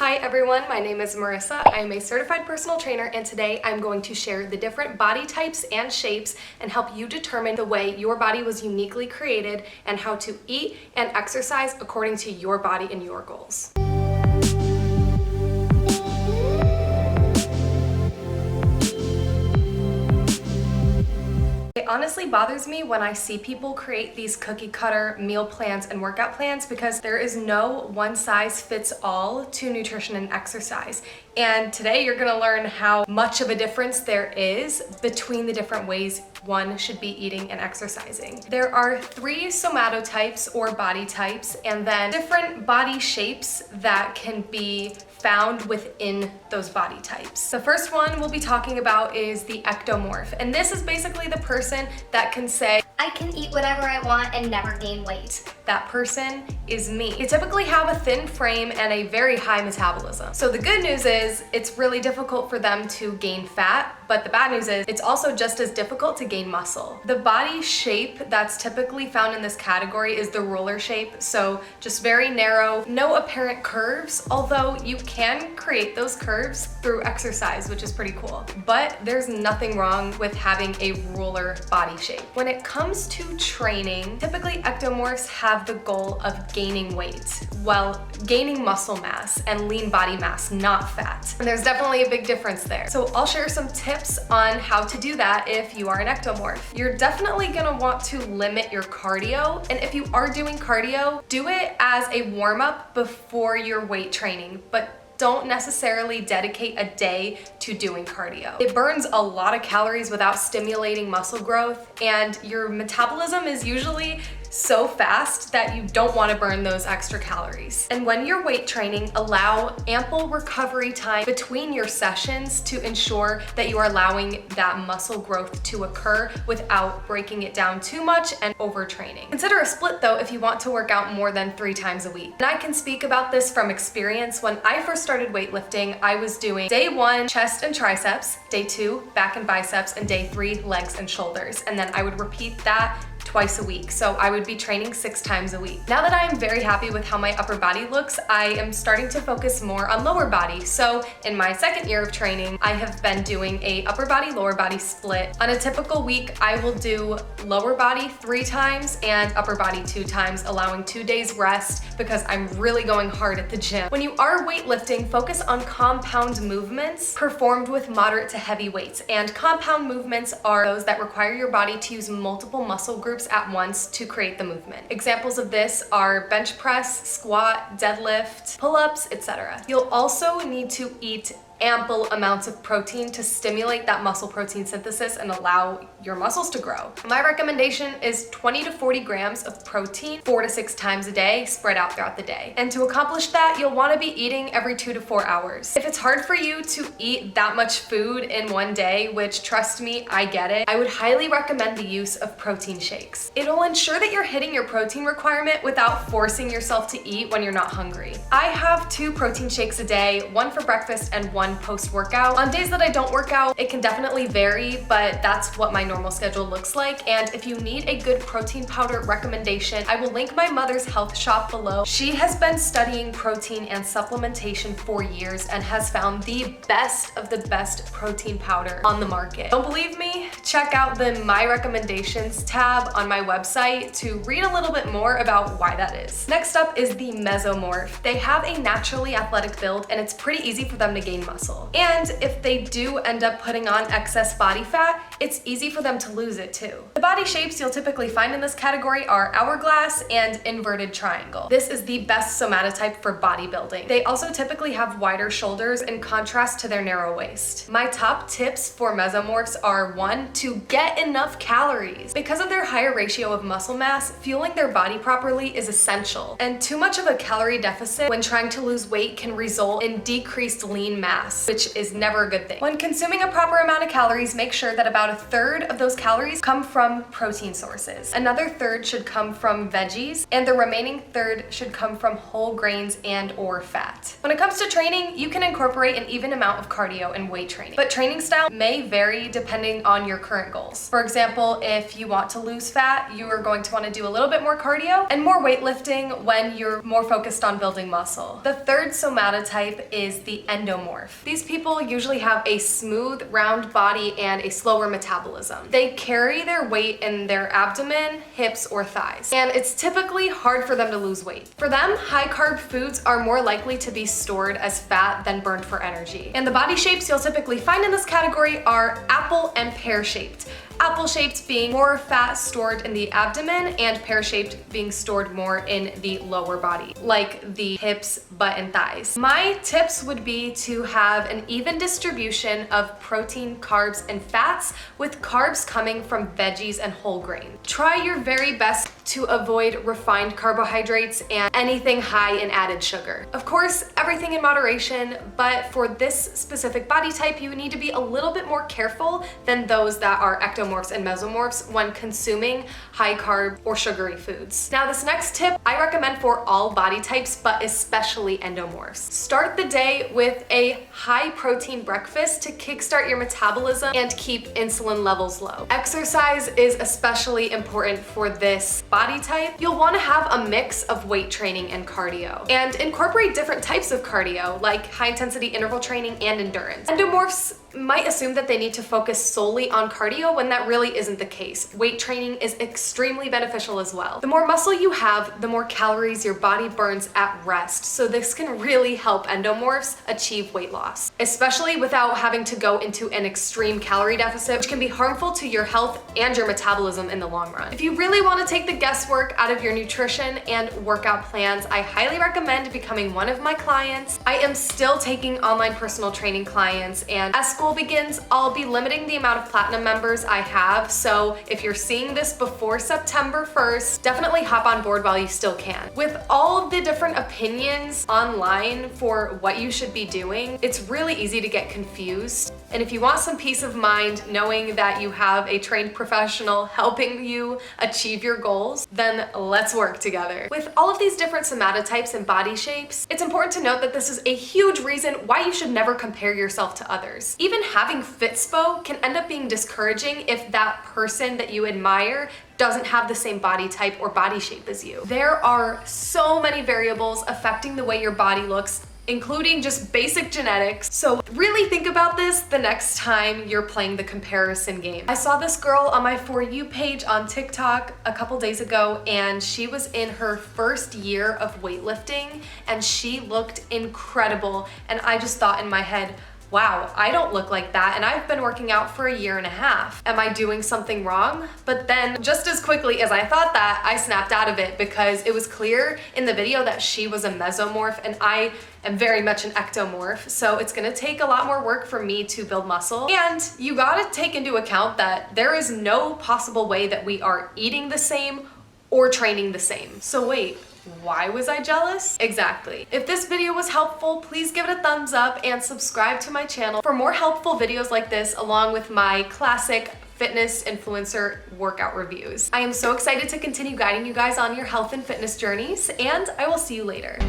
Hi everyone, my name is Marissa. I am a certified personal trainer, and today I'm going to share the different body types and shapes and help you determine the way your body was uniquely created and how to eat and exercise according to your body and your goals. It honestly bothers me when I see people create these cookie cutter meal plans and workout plans because there is no one size fits all to nutrition and exercise. And today you're gonna learn how much of a difference there is between the different ways one should be eating and exercising. There are 3 somatotypes or body types, and then different body shapes that can be found within those body types. The first one we'll be talking about is the ectomorph, and this is basically the person that can say, I can eat whatever I want and never gain weight. That person is me. They typically have a thin frame and a very high metabolism. So the good news is it's really difficult for them to gain fat, but the bad news is it's also just as difficult to gain muscle. The body shape that's typically found in this category is the ruler shape, so just very narrow, no apparent curves, although you can create those curves through exercise, which is pretty cool. But there's nothing wrong with having a ruler body shape. When it comes to training, typically ectomorphs have the goal of gaining weight, while gaining muscle mass and lean body mass, not fat. And there's definitely a big difference there. So I'll share some tips on how to do that if you are an ectomorph. You're definitely gonna want to limit your cardio, and if you are doing cardio, do it as a warm-up before your weight training, but don't necessarily dedicate a day to doing cardio. It burns a lot of calories without stimulating muscle growth, and your metabolism is usually so fast that you don't want to burn those extra calories. And when you're weight training, allow ample recovery time between your sessions to ensure that you are allowing that muscle growth to occur without breaking it down too much and overtraining. Consider a split though if you want to work out more than 3 times a week. And I can speak about this from experience. When I first started weightlifting, I was doing day 1 chest and triceps, day 2 back and biceps, and day 3 legs and shoulders. And then I would repeat that twice a week. So I would be training 6 times a week. Now that I am very happy with how my upper body looks, I am starting to focus more on lower body. So in my 2nd year of training, I have been doing a upper body, lower body split. On a typical week, I will do lower body 3 times and upper body 2 times, allowing 2 days rest because I'm really going hard at the gym. When you are weightlifting, focus on compound movements performed with moderate to heavy weights. And compound movements are those that require your body to use multiple muscle groups at once to create the movement. Examples of this are bench press, squat, deadlift, pull-ups, etc. You'll also need to eat ample amounts of protein to stimulate that muscle protein synthesis and allow your muscles to grow. My recommendation is 20 to 40 grams of protein 4 to 6 times a day, spread out throughout the day. And to accomplish that, you'll want to be eating every 2 to 4 hours. If it's hard for you to eat that much food in one day, which trust me, I get it, I would highly recommend the use of protein shakes. It'll ensure that you're hitting your protein requirement without forcing yourself to eat when you're not hungry. I have 2 protein shakes a day, one for breakfast and one post-workout. On days that I don't work out, it can definitely vary, but that's what my normal schedule looks like. And if you need a good protein powder recommendation, I will link my mother's health shop below. She has been studying protein and supplementation for years and has found the best of the best protein powder on the market. Don't believe me? Check out the My Recommendations tab on my website to read a little bit more about why that is. Next up is the Mesomorph. They have a naturally athletic build, and it's pretty easy for them to gain muscle. And if they do end up putting on excess body fat, it's easy for them to lose it too. The body shapes you'll typically find in this category are hourglass and inverted triangle. This is the best somatotype for bodybuilding. They also typically have wider shoulders in contrast to their narrow waist. My top tips for mesomorphs are 1, to get enough calories. Because of their higher ratio of muscle mass, fueling their body properly is essential. And too much of a calorie deficit when trying to lose weight can result in decreased lean mass. mass, which is never a good thing. When consuming a proper amount of calories, make sure that about 1/3 of those calories come from protein sources. Another 1/3 should come from veggies, and the remaining 1/3 should come from whole grains and or fat. When it comes to training, you can incorporate an even amount of cardio and weight training, but training style may vary depending on your current goals. For example, if you want to lose fat, you are going to want to do a little bit more cardio and more weightlifting when you're more focused on building muscle. The third somatotype is the endomorph. These people usually have a smooth, round body and a slower metabolism. They carry their weight in their abdomen, hips, or thighs, and it's typically hard for them to lose weight. For them, high-carb foods are more likely to be stored as fat than burned for energy. And the body shapes you'll typically find in this category are apple and pear-shaped. Apple-shaped being more fat stored in the abdomen, and pear-shaped being stored more in the lower body, like the hips, butt, and thighs. My tips would be to have an even distribution of protein, carbs, and fats, with carbs coming from veggies and whole grain. Try your very best to avoid refined carbohydrates and anything high in added sugar. Of course, everything in moderation, but for this specific body type, you need to be a little bit more careful than those that are ectomorphs and mesomorphs when consuming high carb or sugary foods. Now, this next tip I recommend for all body types, but especially endomorphs. Start the day with a high protein breakfast to kickstart your metabolism and keep insulin levels low. Exercise is especially important for this body type. You'll want to have a mix of weight training and cardio, and incorporate different types of cardio like high intensity interval training and endurance. Endomorphs might assume that they need to focus solely on cardio when that really isn't the case. Weight training is extremely beneficial as well. The more muscle you have, the more calories your body burns at rest, so this can really help endomorphs achieve weight loss, especially without having to go into an extreme calorie deficit, which can be harmful to your health and your metabolism in the long run. If you really want to take the guesswork out of your nutrition and workout plans, I highly recommend becoming one of my clients. I am still taking online personal training clients, and as school begins, I'll be limiting the amount of platinum members I have, so if you're seeing this before September 1st, definitely hop on board while you still can. With all of the different opinions online for what you should be doing, it's really easy to get confused. And if you want some peace of mind knowing that you have a trained professional helping you achieve your goals, then let's work together. With all of these different somatotypes and body shapes, it's important to note that this is a huge reason why you should never compare yourself to others. Even having Fitspo can end up being discouraging if that person that you admire doesn't have the same body type or body shape as you. There are so many variables affecting the way your body looks, including just basic genetics. So really think about this the next time you're playing the comparison game. I saw this girl on my For You page on TikTok a couple days ago, and she was in her first year of weightlifting, and she looked incredible. And I just thought in my head, wow, I don't look like that, and I've been working out for 1.5 years. Am I doing something wrong? But then just as quickly as I thought that, I snapped out of it because it was clear in the video that she was a mesomorph and I am very much an ectomorph. So it's gonna take a lot more work for me to build muscle. And you gotta take into account that there is no possible way that we are eating the same or training the same. So wait, why was I jealous? Exactly. If this video was helpful, please give it a thumbs up and subscribe to my channel for more helpful videos like this, along with my classic fitness influencer workout reviews. I am so excited to continue guiding you guys on your health and fitness journeys, and I will see you later.